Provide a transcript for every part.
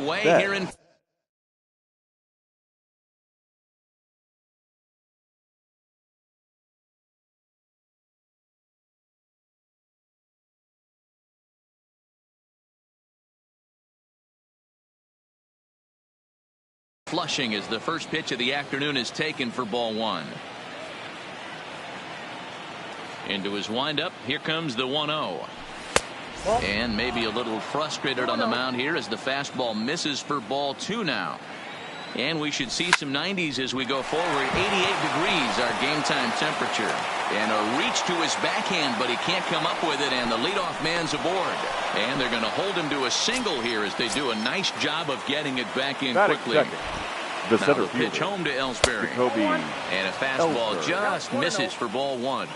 way here in. Flushing as the first pitch of the afternoon is taken for ball one. Into his windup. Here comes the 1-0. And maybe a little frustrated on the mound here as the fastball misses for ball two now. And we should see some 90s as we go forward. 88 degrees our game time temperature. And a reach to his backhand, but he can't come up with it, and the leadoff man's aboard. And they're going to hold him to a single here as they do a nice job of getting it back in quickly. The center pitch home to Ellsbury. And a fastball just misses for ball one.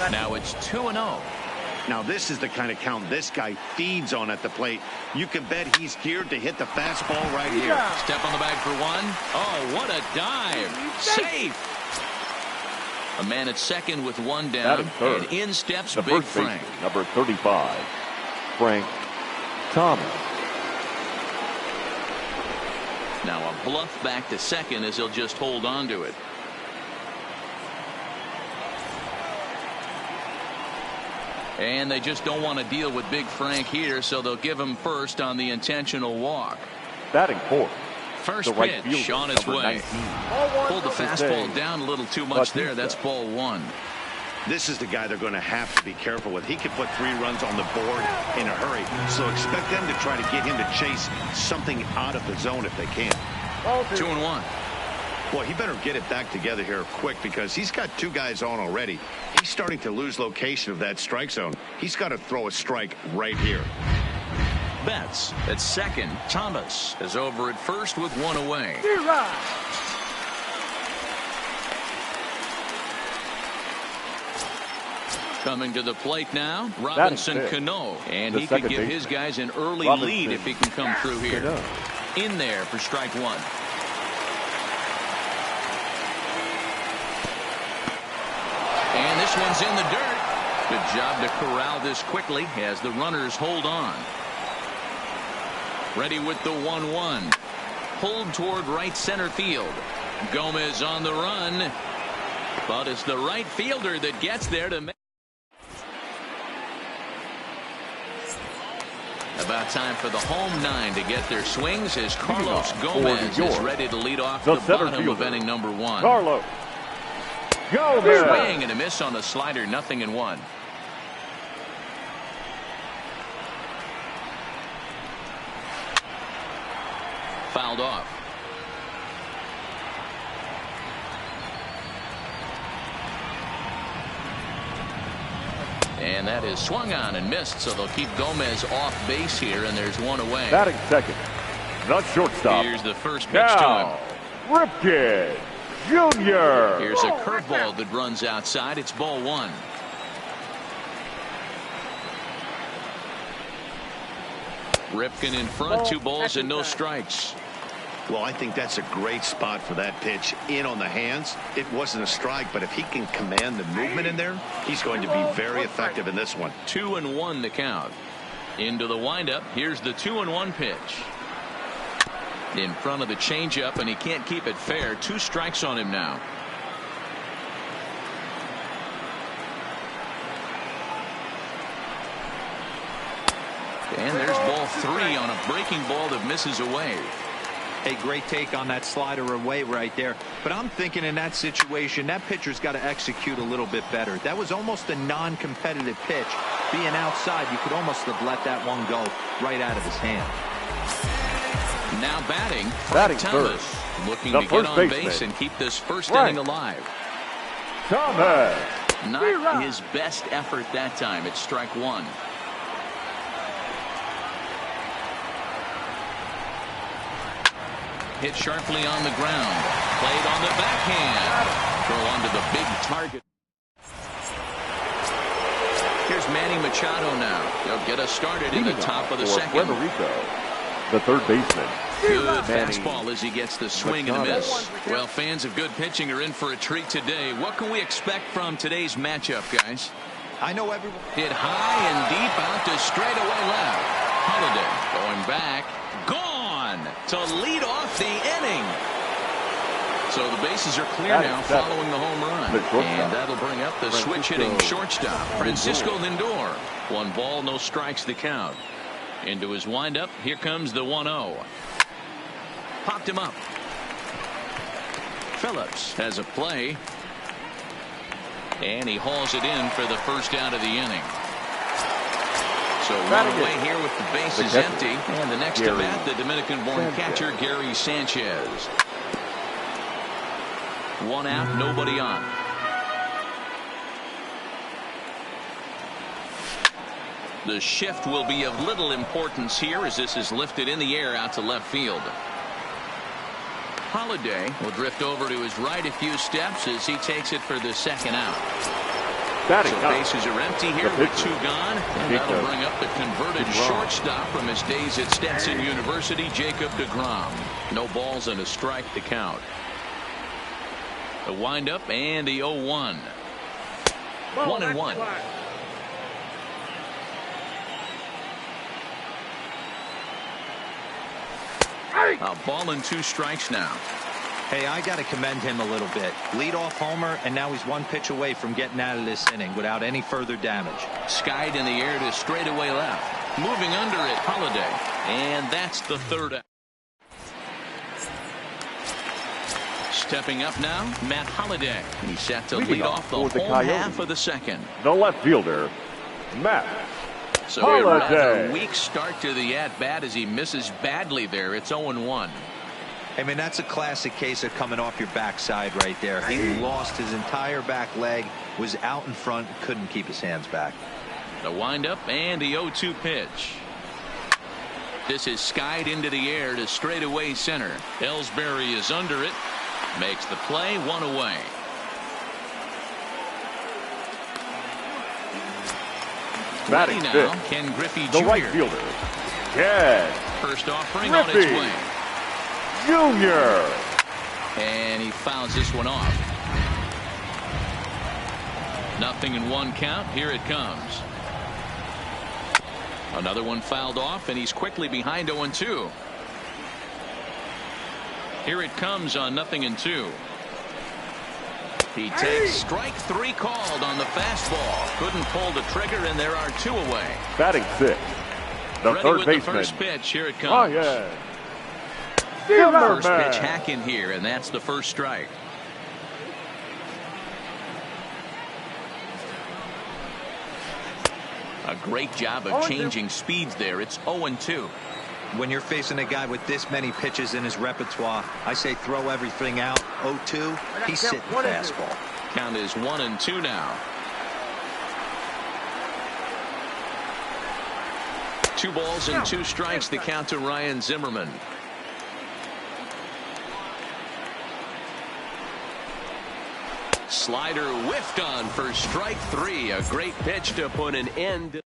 Now it's 2-0. Now this is the kind of count this guy feeds on at the plate. You can bet he's geared to hit the fastball right here. Step on the bag for one. Oh, what a dive. Safe. A man at second with one down. And in steps Big Frank. Number 35, Frank Thomas. Now a bluff back to second as he'll just hold on to it. And they just don't want to deal with Big Frank here, so they'll give him first on the intentional walk. Batting fourth. First pitch on its way. Pulled the fastball down a little too much there. That's ball one. This is the guy they're going to have to be careful with. He can put 3 runs on the board in a hurry, so expect them to try to get him to chase something out of the zone if they can. 2-1. Boy, he better get it back together here quick because he's got 2 guys on already. He's starting to lose location of that strike zone. He's got to throw a strike right here. Betts at second. Thomas is over at first with one away. Coming to the plate now, Robinson Cano. And he could give his guys an early lead if he can come through here. In there for strike one. And this one's in the dirt. Good job to corral this quickly as the runners hold on. Ready with the 1-1. Pulled toward right center field. Gomez on the run. But it's the right fielder that gets there to make. About time for the home 9 to get their swings as Carlos Gomez is ready to lead off the bottom of inning number 1. Carlos Gomez. Swing and a miss on the slider, 0-1. Fouled off. And that is swung on and missed, so they'll keep Gomez off base here, and there's one away. Batting second, the shortstop. Here's the first pitch to him. Ripken Jr. Here's a curveball that runs outside. It's ball one. Ripken in front, 2 balls and no strikes. Well, I think that's a great spot for that pitch. In on the hands. It wasn't a strike, but if he can command the movement in there, he's going to be very effective in this one. 2-1 the count. Into the windup. Here's the 2-1 pitch. In front of the changeup, and he can't keep it fair. 2 strikes on him now. And there's ball 3 on a breaking ball that misses away. A great take on that slider away right there. But I'm thinking in that situation, that pitcher's got to execute a little bit better. That was almost a non-competitive pitch. Being outside, you could almost have let that one go right out of his hand. Now batting Thomas, looking to get on base and keep this first inning alive. Thomas. Not his best effort that time. It's strike one. Hit sharply on the ground. Played on the backhand. Throw onto the big target. Here's Manny Machado now. They'll get us started in the top of the second. The third baseman. Good fastball as he gets the swing and a miss. Well, fans of good pitching are in for a treat today. What can we expect from today's matchup, guys? I know everyone. Hit high and deep out to straightaway left. Holiday Going back. Gone to lead off the inning. So the bases are clear now following the home run. And that'll bring up the switch-hitting shortstop, Francisco Lindor. 1 ball, no strikes the count. Into his windup. Here comes the 1-0. Popped him up. Phillips has a play. And he hauls it in for the first out of the inning. So one away here with the bases empty. And the next to bat, the Dominican-born catcher, Gary Sanchez. 1 out, nobody on. The shift will be of little importance here as this is lifted in the air out to left field. Holiday will drift over to his right a few steps as he takes it for the second out. So bases are empty here with 2 gone. And that'll bring up the converted shortstop from his days at Stetson University, Jacob deGrom. No balls and a strike to count. The windup and the 0-1. 1-1. A ball and 2 strikes now. Hey, I got to commend him a little bit. Leadoff homer, and now he's 1 pitch away from getting out of this inning without any further damage. Skied in the air to straightaway left. Moving under it, Holiday. And that's the 3rd out. Stepping up now, Matt Holiday. He's set to lead off the whole half of the 2nd. The left fielder, Matt So a rather weak start to the at-bat as he misses badly there. It's 0-1. I mean, that's a classic case of coming off your backside right there. He lost his entire back leg, was out in front, couldn't keep his hands back. The windup and the 0-2 pitch. This is skied into the air to straightaway center. Ellsbury is under it. Makes the play, 1 away. Ready now, Ken Griffey Jr. The right fielder, Ken First offering Griffey on its way. Jr. And he fouls this one off. 0-1 count. Here it comes. Another one fouled off, and he's quickly behind 0-2. Here it comes on 0-2. He takes strike 3 called on the fastball. Couldn't pull the trigger, and there are 2 away. Batting 6th, the Ready third with baseman. the first pitch. Here it comes. Zimmerman. First pitch hack in here, and that's the first strike. A great job of changing speeds there. It's 0-2. When you're facing a guy with this many pitches in his repertoire, I say throw everything out. 0-2, he's sitting fastball. Count is 1-2 now. 2 balls and 2 strikes the count to Ryan Zimmerman. Slider whiffed on for strike 3. A great pitch to put an end.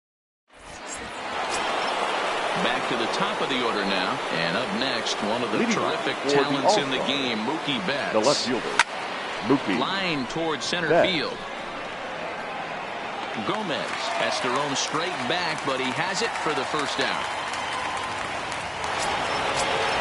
Back to the top of the order now. And up next, one of the terrific talents in the game, Mookie Betts. The left fielder, Mookie. Line towards center field. Gomez has to roam straight back, but he has it for the first out.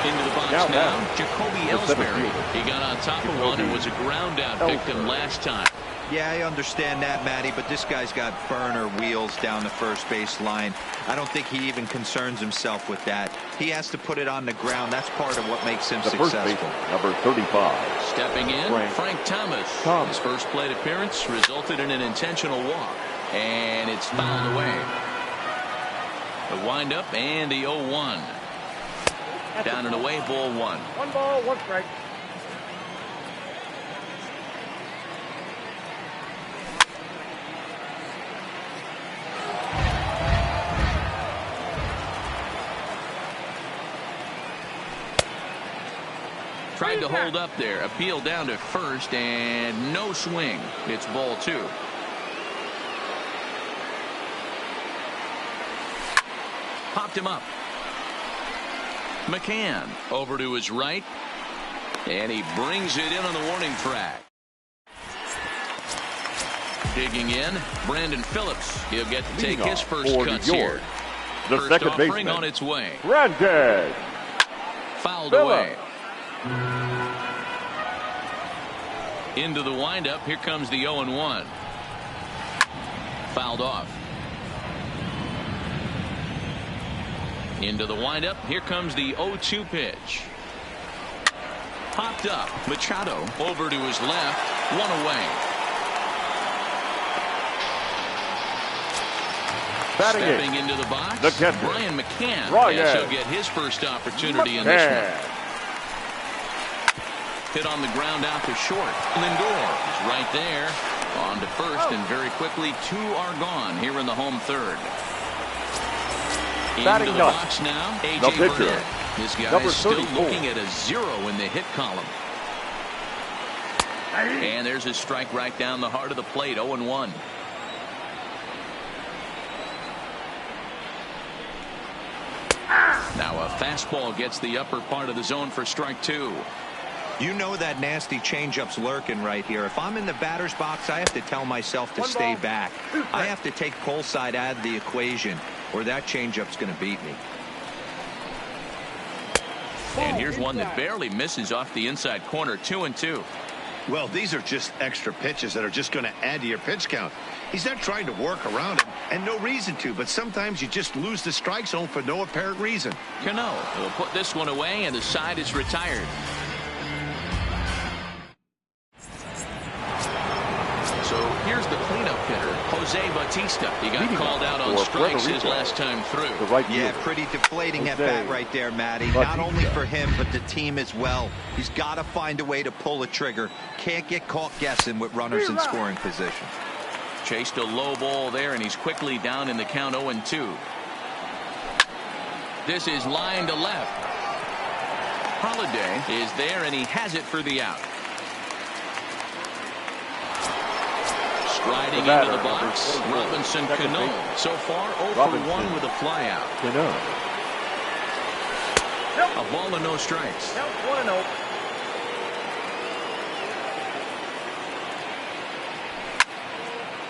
Into the box now, Jacoby Ellsbury. He got on top of one and was a ground out victim last time. Yeah, I understand that, Matty, but this guy's got burner wheels down the first base line. I don't think he even concerns himself with that. He has to put it on the ground. That's part of what makes him successful. First baseman, number 35. Stepping in, Frank Thomas. His first plate appearance resulted in an intentional walk. And it's fouled away. The windup and the 0-1. Down and away, ball 1. 1 ball, 1 strike. Tried to hold up there. Appeal down to first and no swing. It's ball 2. Popped him up. McCann over to his right. And he brings it in on the warning track. Digging in, Brandon Phillips. He'll get to take his first cuts here. The First second offering baseman on its way. Granted. Fouled Phillips. away. Into the windup. Here comes the 0-1. Fouled off. Into the windup. Here comes the 0-2 pitch. Popped up. Machado over to his left. One away. Batting Stepping in. into the box. The catcher. Brian McCann. Ryan. Yes, he'll get his first opportunity in this one. Hit on the ground out to short. Lindor is right there. On to first, and very quickly 2 are gone here in the home third. Batting Into the ninth. box now. The A.J. pitcher. Burnett. This guy Number is still 34. looking at a 0 in the hit column. And there's his strike right down the heart of the plate. 0-1. Now a fastball gets the upper part of the zone for strike 2. You know that nasty changeup's lurking right here. If I'm in the batter's box, I have to tell myself to stay back. I have to take pull side out of the equation, or that changeup's going to beat me. And here's one that barely misses off the inside corner. 2-2. Well, these are just extra pitches that are just going to add to your pitch count. He's not trying to work around him, and no reason to, but sometimes you just lose the strike zone for no apparent reason. Cano will put this one away, and the side is retired. So here's the cleanup hitter, Jose Bautista. He got called out on strikes his last time through. Yeah, pretty deflating at bat right there, Matty. Not only for him, but the team as well. He's got to find a way to pull a trigger. Can't get caught guessing with runners in scoring position. Chased a low ball there, and he's quickly down in the count. 0-2. This is line to left. Holiday is there, and he has it for the out. Striding into the box, Robinson Cano. So far, 0-for-1 with a flyout. A ball and no strikes. 1-0.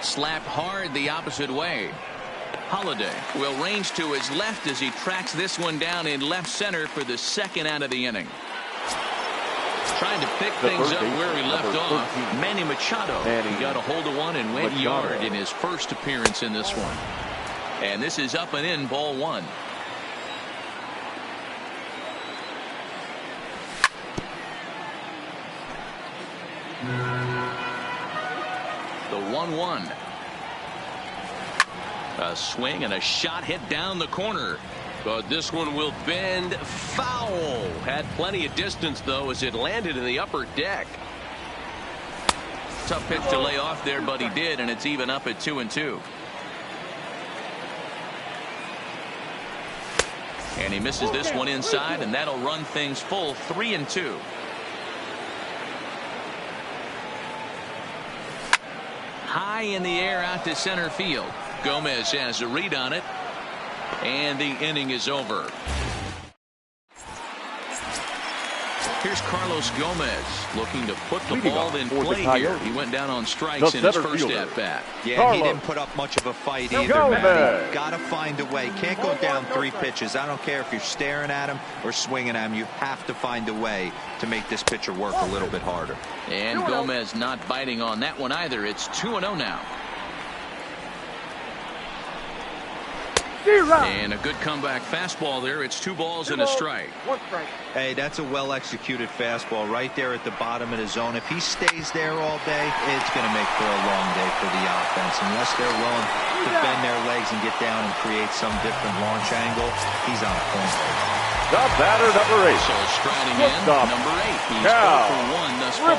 Slapped hard the opposite way. Holiday will range to his left as he tracks this one down in left center for the second out of the inning. Trying to pick things up where he left off. Manny Machado. He got a hold of one and went yard in his first appearance in this one. And this is up and in, ball 1. The 1-1. A swing and a shot hit down the corner. But this one will bend foul. Had plenty of distance, though, as it landed in the upper deck. Tough pitch to lay off there, but he did, and it's even up at 2-2. And he misses this one inside, and that'll run things full. 3-2. High in the air out to center field. Gomez has a read on it. And the inning is over. Here's Carlos Gomez looking to put the ball in play here. He went down on strikes in his first at bat. Yeah, he didn't put up much of a fight either, Matty. Got to find a way. Can't go down 3 pitches. I don't care if you're staring at him or swinging at him. You have to find a way to make this pitcher work a little bit harder. And Gomez not biting on that one either. It's 2-0 now. And a good comeback fastball there. It's 2 balls and a strike. 1 strike. Hey, that's a well-executed fastball right there at the bottom of the zone. If he stays there all day, it's going to make for a long day for the offense. Unless they're willing to bend their legs and get down and create some different launch angle, he's on point. The batter, number 8. So striding in, number 8. He's 0-for-1 thus far.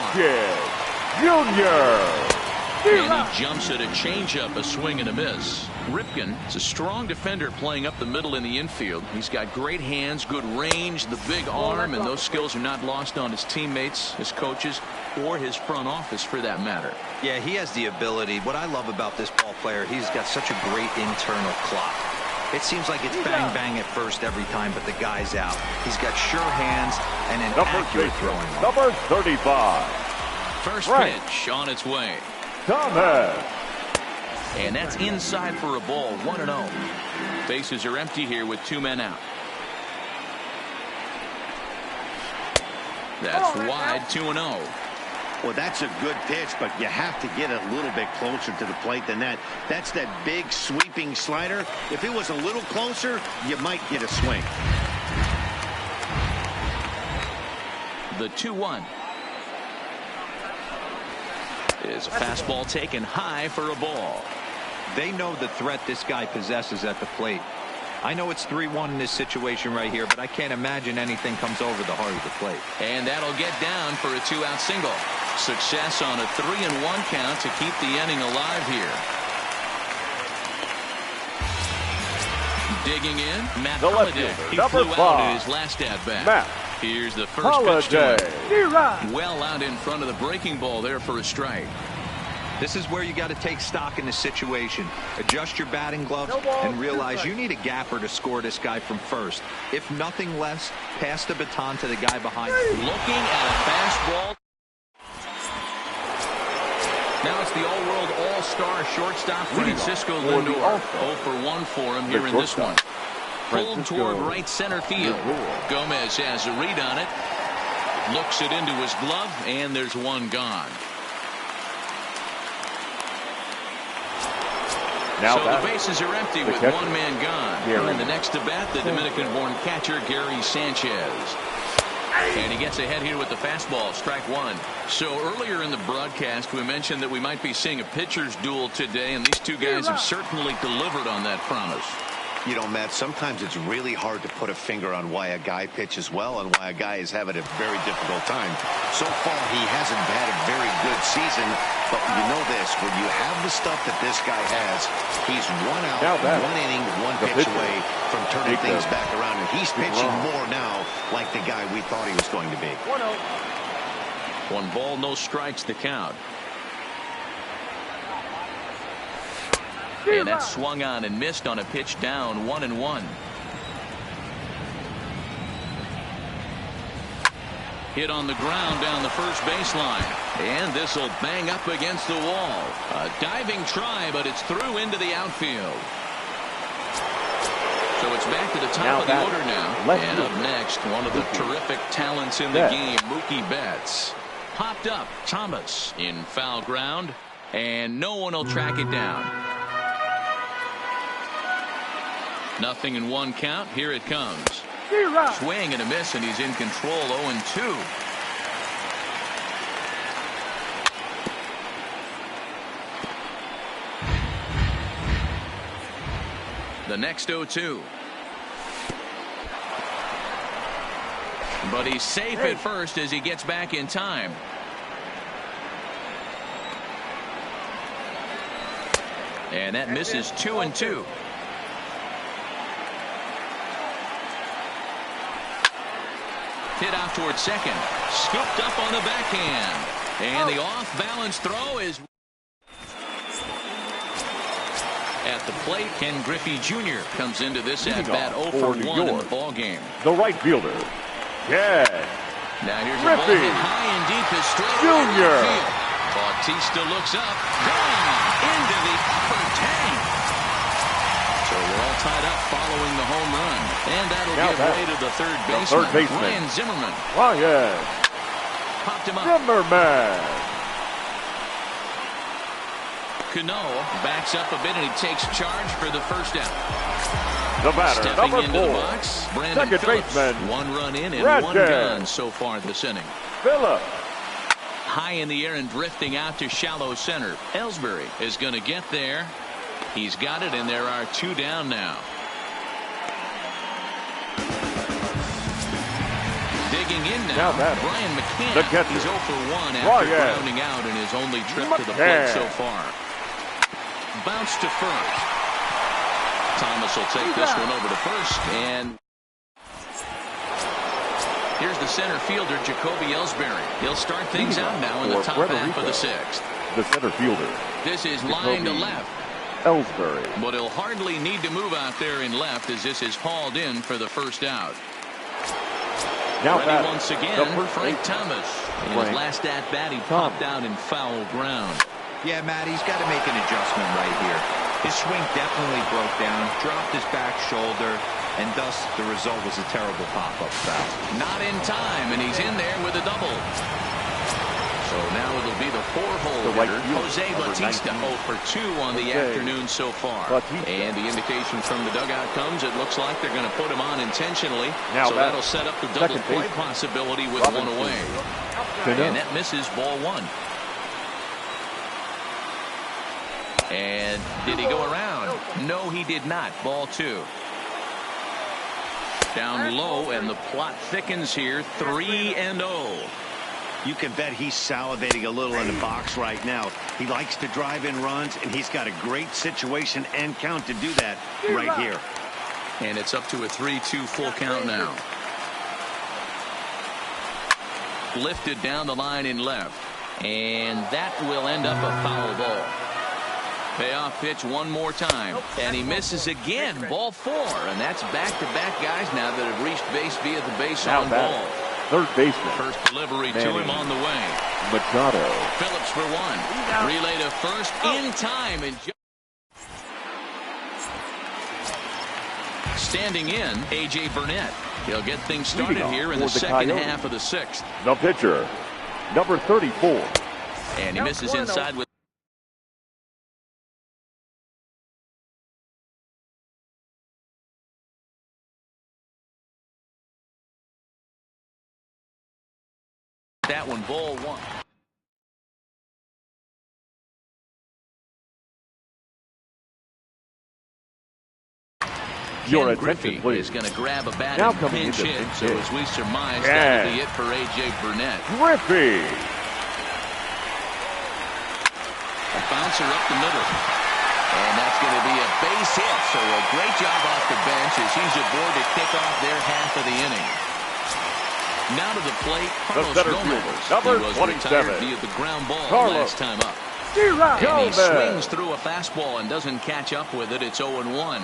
Jr. And he jumps at a changeup, a swing and a miss. Ripken is a strong defender playing up the middle in the infield. He's got great hands, good range, the big arm, and those skills are not lost on his teammates, his coaches, or his front office for that matter. Yeah, he has the ability. What I love about this ball player, he's got such a great internal clock. It seems like it's bang bang at first every time, but the guy's out. He's got sure hands and an accurate throwing. Number 35. First pitch on its way. Thomas. And that's inside for a ball, 1-0. Bases are empty here with 2 men out. That's wide, 2-0. Well, that's a good pitch, but you have to get a little bit closer to the plate than that. That's that big sweeping slider. If it was a little closer, you might get a swing. The 2-1 is a fastball taken high for a ball. They know the threat this guy possesses at the plate. I know it's 3-1 in this situation right here, but I can't imagine anything comes over the heart of the plate. And that'll get down for a 2-out single. Success on a 3-1 count to keep the inning alive here. Digging in, Matt Holliday. He flew out in his last at-bat. Here's the first pitch to him. Well out in front of the breaking ball there for a strike. This is where you got to take stock in the situation. Adjust your batting gloves and realize you need a gapper to score this guy from first. If nothing less, pass the baton to the guy behind. Looking at a fastball. Now it's the all-world all-star shortstop Francisco Lindor. 0 for 1 for him here in this one. Pulled toward right center field. Gomez has a read on it. Looks it into his glove, and there's one gone. Now so the bases are empty with catcher. 1 man gone. And the next to bat, the Dominican-born catcher, Gary Sanchez. And he gets ahead here with the fastball, strike 1. So earlier in the broadcast, we mentioned that we might be seeing a pitcher's duel today, and these two guys have certainly delivered on that promise. You know, Matt, sometimes it's really hard to put a finger on why a guy pitches well and why a guy is having a very difficult time. So far, he hasn't had a very good season, but you know this, when you have the stuff that this guy has, he's 1 out, 1 inning, 1 pitch away from turning things back around, and he's pitching more now like the guy we thought he was going to be. 1 ball, no strikes to count. And that swung on and missed on a pitch down, 1-1. Hit on the ground down the first baseline. And this will bang up against the wall. A diving try, but it's through into the outfield. So it's back to the top of the order now. And up next, one of the terrific talents in the game, Mookie Betts. Popped up, Thomas in foul ground. And no one will track it down. Nothing in 1 count. Here it comes. Swing and a miss, and he's in control. 0-2. The next 0-2. But he's safe at first as he gets back in time. And that misses 2-2. Hit out towards second. Scooped up on the backhand. And the off-balance throw is at the plate. Ken Griffey Jr. comes into this at-bat 0 for 1 in the ballgame. The right fielder, Ken Now here's a ball hit high and deep to straight Jr. field. Bautista looks up. Gone into the upper tank. So we're all tied up following the home run. And that'll give way to the third baseman, Ryan Zimmerman. Ryan Popped him up. Zimmerman. Cano backs up a bit and he takes charge for the first out. The batter, Stepping number into 4. the box, Brandon Second Phillips. baseman, 1 run in and Red 1 Dead. gone so far this inning. Phillips. High in the air and drifting out to shallow center. Ellsbury is going to get there. He's got it, and there are 2 down now. Digging in now, Brian McCann. He's 0 for 1 after grounding out in his only trip to the plate so far. Bounce to first. Thomas will take this one over to first, and here's the center fielder, Jacoby Ellsbury. He'll start things out now in the top half of the 6th. The center fielder. This is line to left. Ellsbury. But he'll hardly need to move out there in left as this is hauled in for the first out. Now ready once again, Frank Thomas. In his last at-bat, he popped out in foul ground. Yeah, Matt, he's got to make an adjustment right here. His swing definitely broke down, dropped his back shoulder, and thus the result was a terrible pop-up foul. Not in time, and he's in there with a double. So now it'll be the four-hole hitter, Jose Bautista, 0 for 2 on the afternoon so far. And the indication from the dugout comes, it looks like they're going to put him on intentionally. So that'll set up the double play possibility with one away. And that misses ball 1. And did he go around? No, he did not. Ball 2. Down low, and the plot thickens here. 3-0. You can bet he's salivating a little in the box right now. He likes to drive in runs, and he's got a great situation and count to do that right here. And it's up to a 3-2 full count now. Lifted down the line in left. And that will end up a foul ball. Payoff pitch one more time. And he misses again. Ball 4. And that's back-to-back guys now that have reached base via the base on ball. Third baseman. First delivery to him on the way. Machado. Phillips for 1. Relay to first in time. And standing in, A.J. Burnett. He'll get things started here in the second half of the 6th. The pitcher, number 34. And he misses inside with that one. Ball 1. Your Griffey attention, please. is going to grab a bat Now and coming pinch into hit. pinch So hit. as we surmise, that'll be it for A.J. Burnett. Griffey. A bouncer up the middle. And that's going to be a base hit. So a great job off the bench as he's aboard to kick off their half of the inning. Now to the plate, Carlos Gomez. Number He was 27. retired via the ground ball Carlos. last time up. And he swings through a fastball and doesn't catch up with it. It's 0-1.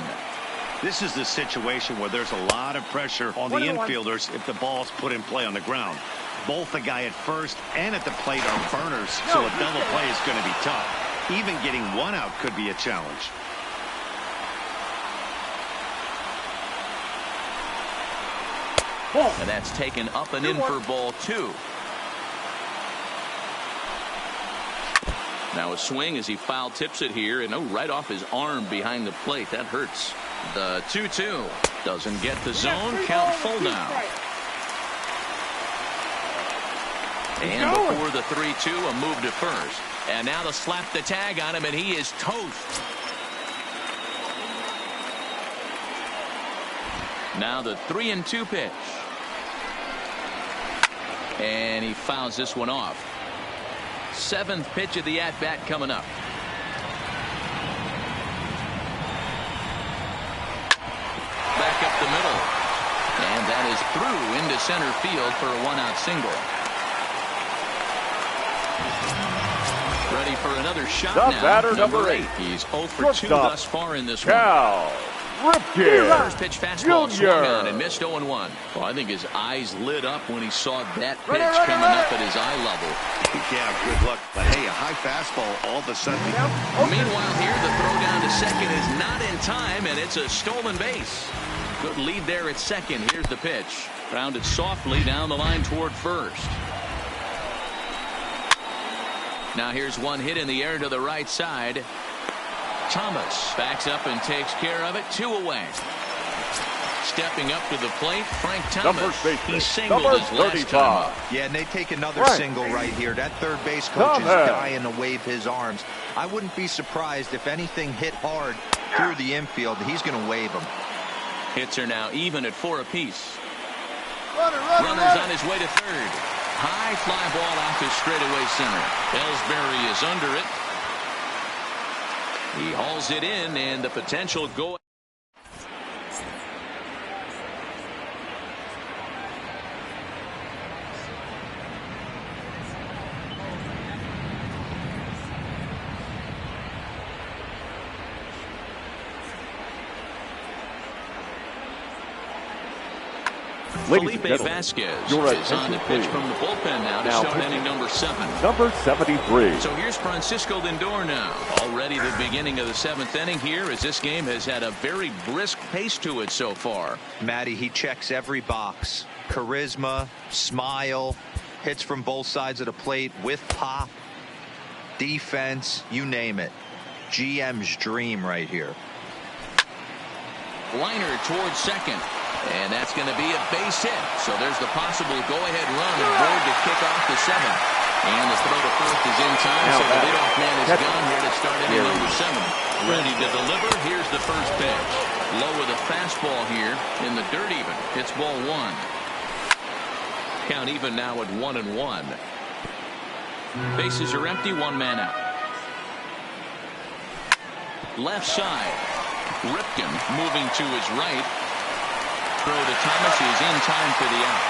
This is the situation where there's a lot of pressure on the infielders if the ball's put in play on the ground. Both the guy at first and at the plate are burners, so a double play is going to be tough. Even getting one out could be a challenge. And that's taken up and in for ball 2. Now a swing as he foul tips it here, and right off his arm behind the plate. That hurts. The 2-2 doesn't get the zone. Count full now. And before the 3-2, a move to first. And now to slap the tag on him, and he is toast. Now the 3-2 pitch. And he fouls this one off. 7th pitch of the at-bat coming up. Back up the middle. And that is through into center field for a 1-out single. Ready for another shot The now. batter, number 8. He's 0 for 2 thus far in this one. Cal Ripken. First pitch fastball Junior. swung on and missed 0-1. Well, I think his eyes lit up when he saw that pitch coming up at his eye level. Yeah, good luck. But hey, a high fastball all of a sudden. Meanwhile here, the throw down to second is not in time, and it's a stolen base. Good lead there at second. Here's the pitch. Grounded softly down the line toward first. Now here's one hit in the air to the right side. Thomas backs up and takes care of it. 2 away. Stepping up to the plate, Frank Thomas. He singled his last time up. Yeah, and they take another single right here. That third base coach is dying to wave his arms. I wouldn't be surprised if anything hit hard through the infield. He's going to wave them. Hits are now even at 4 apiece. Runners on his way to third. High fly ball out to straightaway center. Ellsbury is under it. He hauls it in, and the potential go. Ladies and Felipe gentlemen, Vasquez your is on the attention, pitch please. from the bullpen now to Now start pitching. inning number 7. Number 73. So here's Francisco Lindor now. Already the beginning of the 7th inning here, as this game has had a very brisk pace to it so far. Matty, he checks every box. Charisma, smile, hits from both sides of the plate with pop, defense, you name it. GM's dream right here. Liner towards second. And that's going to be a base hit. So there's the possible go-ahead run aboard to kick off the 7th. And the throw to first is in time, Now so the back. leadoff man is Catch gone it. here to start inning Here. number 7. Ready to deliver. Here's the first pitch. Low with a fastball here in the dirt even. It's ball 1. Count even now at 1-1. Bases are empty, 1 man out. Left side. Ripken moving to his right. Throw to Thomas is in time for the out.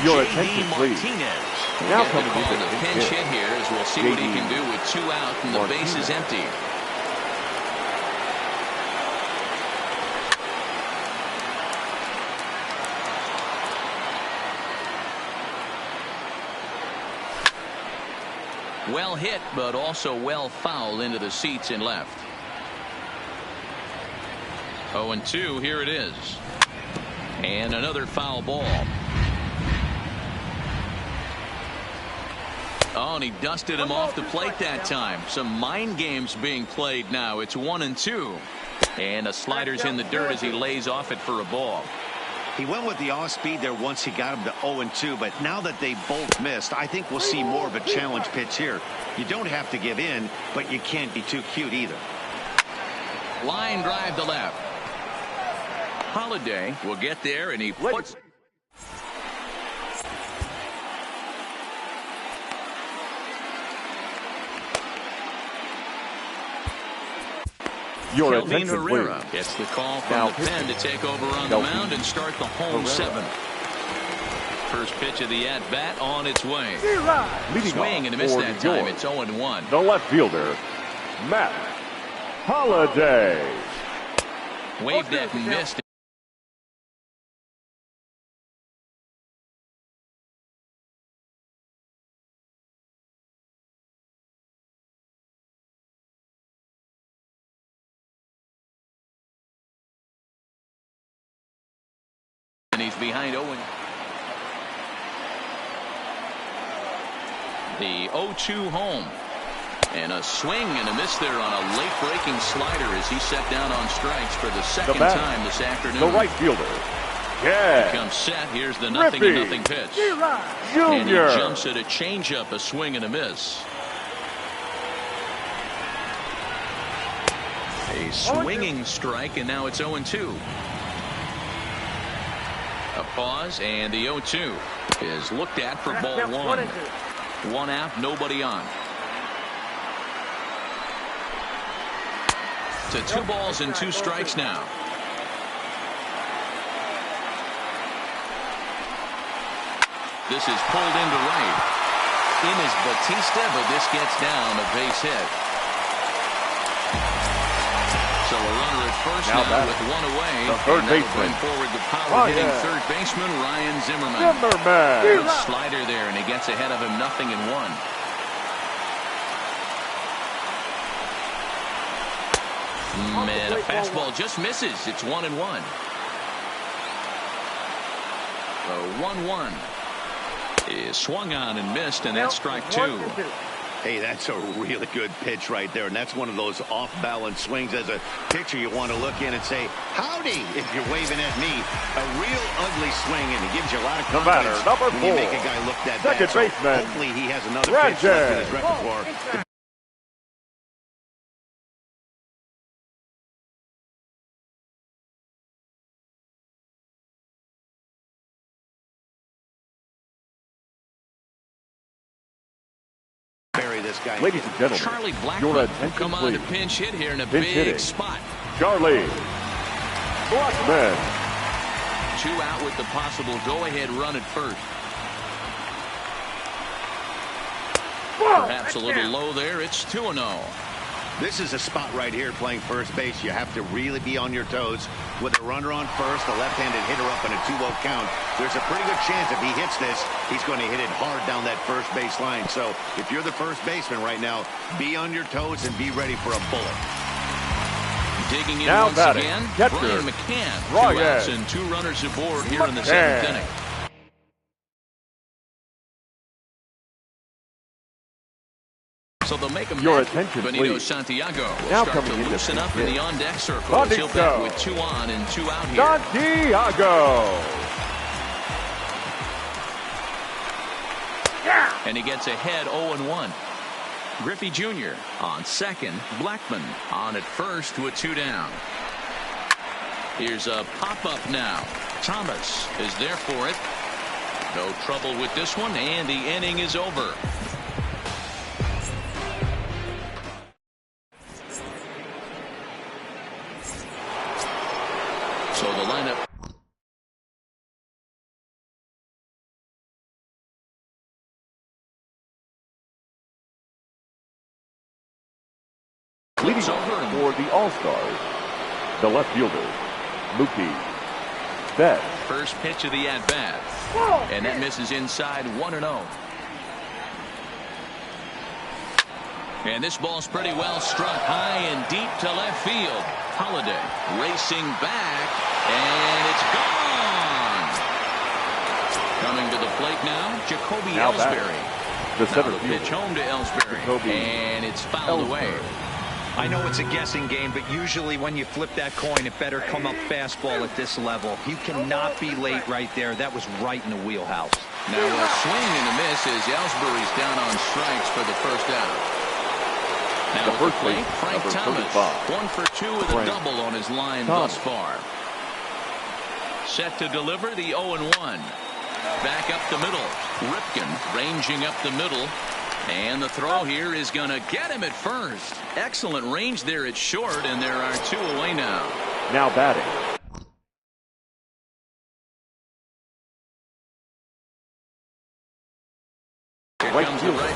Your J.D. attention, please. Martinez. Now We'll get coming the call to to the the pinch pinch hit. hit here as we'll see what he J.D. can do with 2 out and the base is Martinez. empty. Well hit, but also well fouled into the seats and left. 0-2, here it is. And another foul ball. Oh, and he dusted him off the plate that time. Some mind games being played now. It's 1-2. And the slider's in the dirt as he lays off it for a ball. He went with the off speed there once he got him to 0-2, but now that they both missed, I think we'll see more of a challenge pitch here. You don't have to give in, but you can't be too cute either. Line drive to left. Holiday will get there, and he puts... Your Kelvin attention, Herrera please. gets the call from Now the pen to take over on the Kelvin mound and start the home Herrera. 7th. First pitch of the at-bat on its way. Leading Swing off and a miss for that New time. York, It's 0-1. the left fielder, Matt Holliday. Waved at and missed. And he's behind Owen. The 0-2 home. And a swing and a miss there on a late breaking slider as he set down on strikes for the second batter, time this afternoon. The right fielder, yeah, Comes set. Here's the 0-0 pitch. And he Junior. jumps at a changeup, a swing and a miss. A swinging strike, and now it's 0-2. A pause, and the 0-2 is looked at for ball 1. 1 out, nobody on. To 2 balls and 2 strikes now. This is pulled into right. In is Batista, but this gets down a base hit. So a runner at first Now now back. with 1 away. The third And that'll baseman. bring forward the power-hitting yeah. third baseman, Ryan Zimmerman. Zimmerman. Good slider there, and he gets ahead of him 0-1. Man, a fastball just misses. It's 1-1. The 1-1 is swung on and missed, and that's strike 2. Hey, that's a really good pitch right there, and that's one of those off-balance swings. As a pitcher, you want to look in and say, howdy, if you're waving at me. A real ugly swing, and it gives you a lot of The batter, confidence number when you 4, make a guy look that second bad. So baseman, hopefully he has another pitch left in his repertoire. Bury this guy. Ladies and gentlemen, Charlie your Blackmon will attention, come on to please. pinch hit here in a Pinch big hitting. spot. Charlie Blackmon. 2 out with the possible go-ahead run at first. Perhaps a little low there. It's 2-0. This is a spot right here playing first base. You have to really be on your toes. With a runner on first, a left-handed hitter up in a 2-0 count, there's a pretty good chance if he hits this, he's going to hit it hard down that first base line. So if you're the first baseman right now, be on your toes and be ready for a bullet. Digging in now once batting, again, catcher, Brian McCann. 2 Ryan outs and 2 runners aboard here in the 7th inning. So they'll make him Your back. attention, Benito please. Santiago will Now start to coming into loosen up in the on-deck circle. Santiago. He'll bat with 2 on and 2 out here. Santiago. And he gets ahead 0-1. Griffey Jr. on second. Blackman on at first with 2 down. Here's a pop-up now. Thomas is there for it. No trouble with this one, and the inning is over. So the lineup. Leading off for the All-Stars, the left fielder, Mookie Betts. First pitch of the at-bat. And that misses inside 1-0. And this ball's pretty well struck high and deep to left field. Holiday racing back, and it's gone. Coming to the plate now, Jacoby Ellsbury. The center now the pitch home to Ellsbury, and it's fouled away. I know it's a guessing game, but usually when you flip that coin, it better come up fastball at this level. You cannot be late right there. That was right in the wheelhouse. Now a swing and a miss as Ellsbury's down on strikes for the first out. Now The first plate, base, Frank number Thomas, 35. 1 for 2 with Frank a double on his line Thomas. thus far. Set to deliver the 0-1. Back up the middle. Ripken ranging up the middle. And the throw here is going to get him at first. Excellent range there at short, and there are 2 away now. Now batting, Here right comes the fielder, right.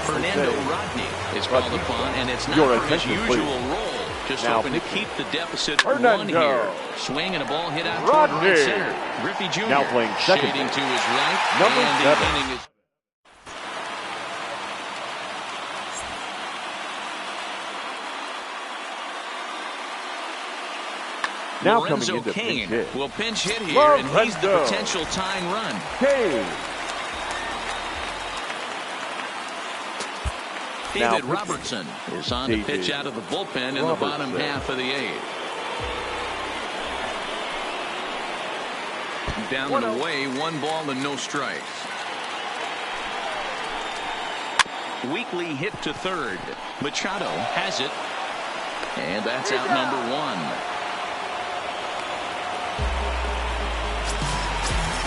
Fernando Jose Rodney is called Rodney. upon, and it's not Your for his attention, usual please. role. Just Now hoping to pitching. keep the deficit at 1 Fernando. here. Swing and a ball hit out toward Rodney. right center. Griffey Jr. Now playing second shading base. to his right. Number and 7. the inning is. now Lorenzo coming into Cain pinch hit. will pinch hit here, and he's the Lorenzo. potential tying run. Cain. Now David pitching. Robertson is on to pitch out of the bullpen in the bottom Robertson. half of the 8th. Down and away, 1 ball and no strikes. Weekly hit to third. Machado has it, and that's out number 1.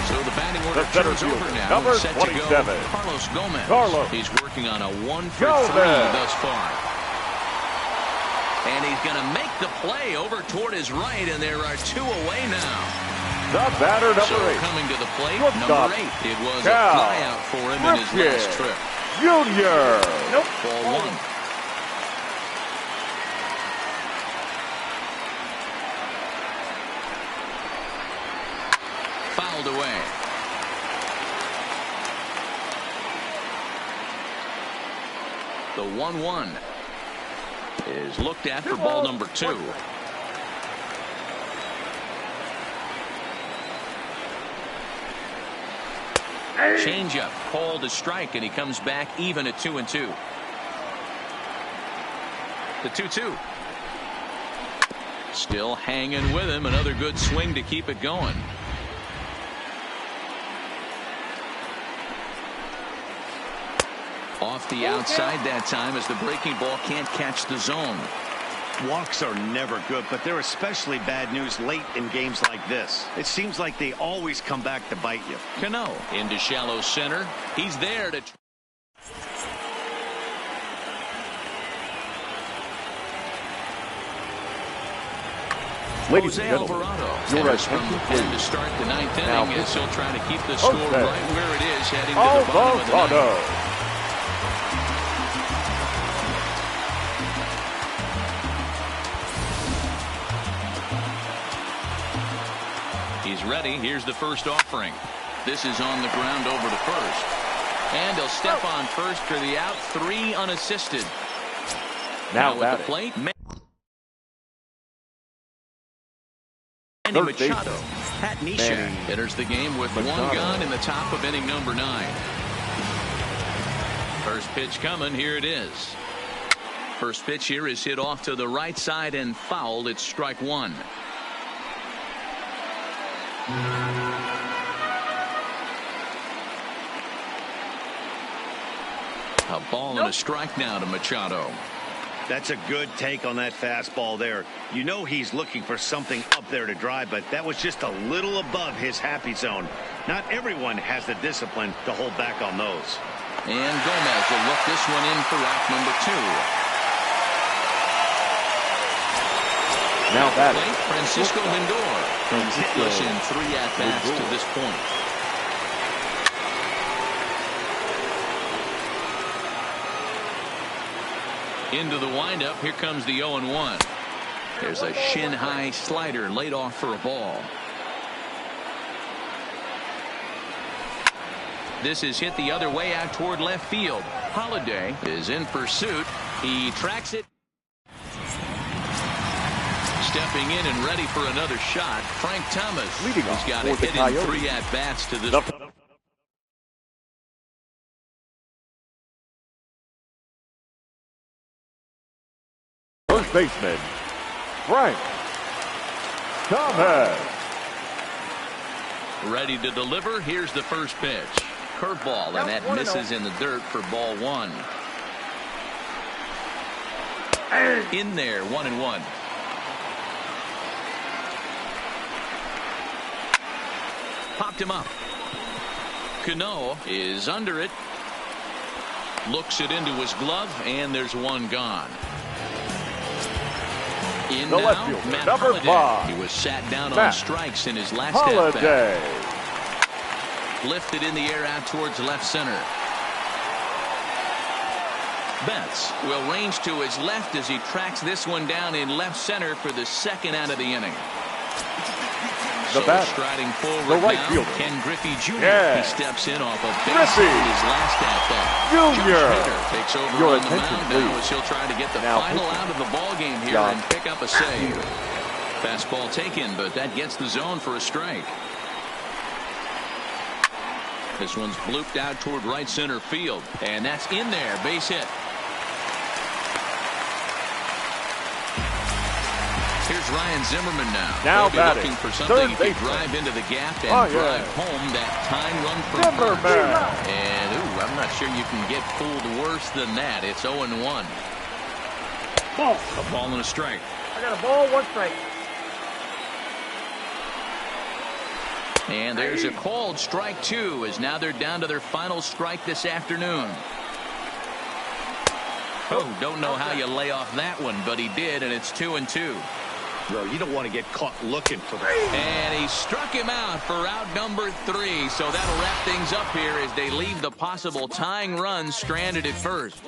So the batting order center turns over fielder, now. number Set to go 27. Carlos Gomez. Carlos. He's working on a 1 for 3 Gomez. thus far. And he's going to make the play over toward his right, and there are 2 away now. The batter, number So 8. coming to the plate, Shortstop. number 8. It was Cal. a flyout for him in his Ripken. last trip. Junior. Nope. Ball 1. Fouled away. The 1-1 is looked at for ball number 2. Changeup called a strike, and he comes back even at 2-2. The 2-2. Still hanging with him. Another good swing to keep it going. Off the outside that time as the breaking ball can't catch the zone. Walks are never good, but they're especially bad news late in games like this. It seems like they always come back to bite you. Cano into shallow center. He's there to. Ladies Jose and gentlemen, Alvarado your enters from the attention, pen to please. start the 9th Now inning as he'll pitching. try to keep the score Jose right where it is heading to the bottom of the 9th. Alvarado. is ready. Here's the first offering. This is on the ground over to first. And he'll step on first for the out. 3 unassisted. Now with the plate. Manny Machado. Pat Neshek enters the game with 1 gone in the top of inning number 9. First pitch coming. Here it is. First pitch here is hit off to the right side and fouled. It's strike 1. A ball and a strike now to Machado. That's a good take on that fastball there. You know he's looking for something up there to drive, but that was just a little above his happy zone. Not everyone has the discipline to hold back on those. And Gomez will look this one in for out number 2. Now batting, Francisco Lindor. Hitless in 3 at-bats to this point. Into the windup. Here comes the 0-1. There's a shin-high slider laid off for a ball. This is hit the other way out toward left field. Holiday is in pursuit. He tracks it. Stepping in and ready for another shot. Frank Thomas leading has off got a hit in 3 at-bats to this. First baseman, Frank Thomas. Ready to deliver. Here's the first pitch. Curveball, and that misses in the dirt for ball 1. In there, 1-1. Popped him up. Cano is under it. Looks it into his glove, and there's 1 gone. In the now, left fielder, Matt number Holiday. 5. He was sat down Matt on strikes in his last Holiday. at-bat. Lifted in the air out towards left center. Betts will range to his left as he tracks this one down in left center for the 2nd out of the inning. The batter, striding forward the right now, fielder, Ken Griffey Jr. Yes. He steps in off a base Griffey in his last at-bat. Jr. Takes over Your on the mound now as he'll try to get the final out of the ball game here and pick up a save. Fastball taken, but that gets the zone for a strike. This one's blooped out toward right center field, and that's in there. Base hit. Here's Ryan Zimmerman now. Now They'll be batting, looking for something he third can drive into the gap and drive home that tying run for Zimmerman. And I'm not sure you can get fooled worse than that. It's 0-1. Ball. A ball and a strike. I got a ball, 1 strike. And there's a called strike 2 as now they're down to their final strike this afternoon. Oh, don't know how you lay off that one, but he did, and it's 2-2. Well, you don't want to get caught looking for that. And he struck him out for out number 3. So that'll wrap things up here as they leave the possible tying run stranded at first.